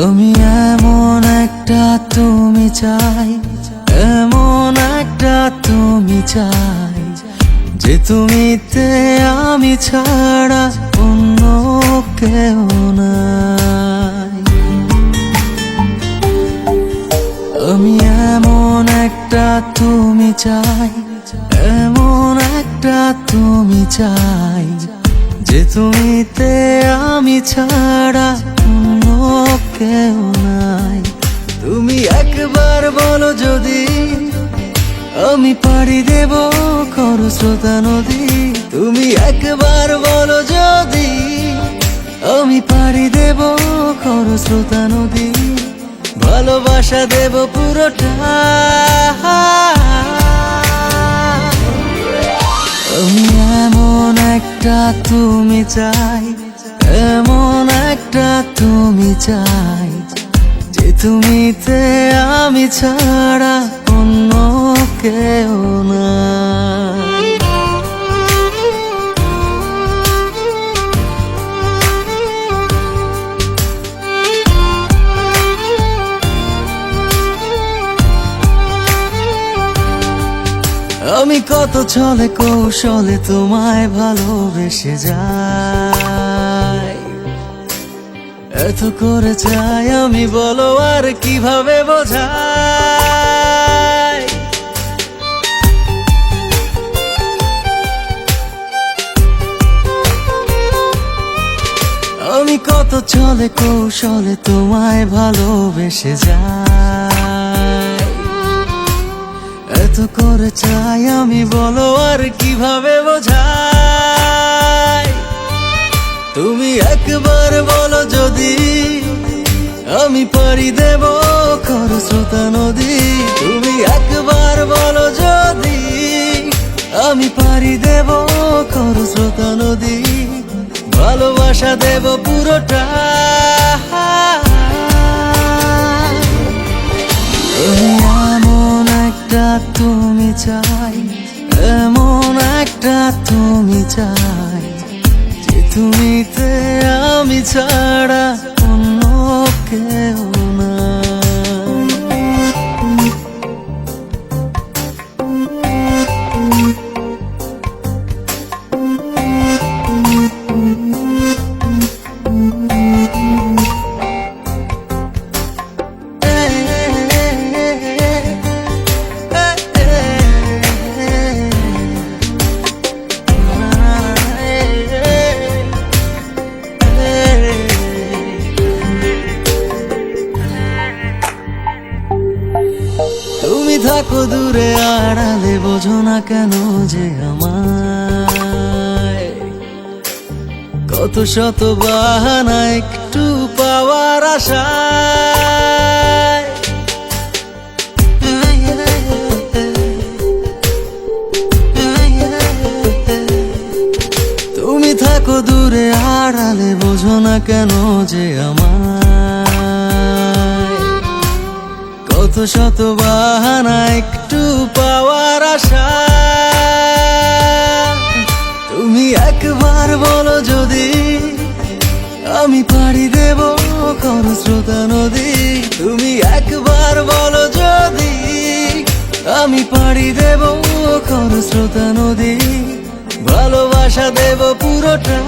আমি এমন একটা তুমি চাই, এমন একটা তুমি চাই, যে তুমিতে আমি ছাড়া অন্য কেউ নাই। আমি এমন একটা তুমি চাই, এমন একটা তুমি চাই, যে তুমিতে আমি ছাড়া অন্য কেউ নাই। তুমি একবার বলো যদি আমি পাড়ি দেব খরস্রোতা নদী। তুমি একবার বলো যদি আমি পাড়ি দেব খরস্রোতা নদী। ভালোবাসা দেব পুরোটা। আমি এমন একটা তুমি চাই, এমন একটা তুমি চাই, যে তুমিতে আমি ছাড়া অন্য কেউ নাই। আমি কত ছলে কৌশলে তোমায় ভালোবেসে যাই, এত করে চাই আমি, বলো আর কিভাবে বোঝাই। আমি কত ছলে কৌশলে তোমায় ভালোবেসে যাই, এত করে চাই আমি, বলো আর কিভাবে বোঝাই। তুমি একবার বলো যদি আমি পাড়ি দেব খরস্রোতা নদী। তুমি একবার বলো যদি আমি পাড়ি দেব খরস্রোতা নদী। ভালোবাসা দেব পুরোটা। এমন একটা তুমি চাই, এমন একটা তুমি চাই, যে তুমিতে আমি ছাড়া অন্য কেউ নাই। তুমি থাকো দূরে আড়ালে, বোঝো না কেন যে আমায় কত শত বাহানা একটু পাওয়ার আশায়। তুমি থাকো দূরে আড়ালে, বোঝো না কেন যে আমায় কত শত বাহানা একটু পাওয়ার আশা। তুমি একবার বলো যদি আমি পাড়ি দেব খরস্রোতা নদী। তুমি একবার বলো যদি আমি পাড়ি দেব খরস্রোতা নদী। ভালোবাসা দেব পুরোটা।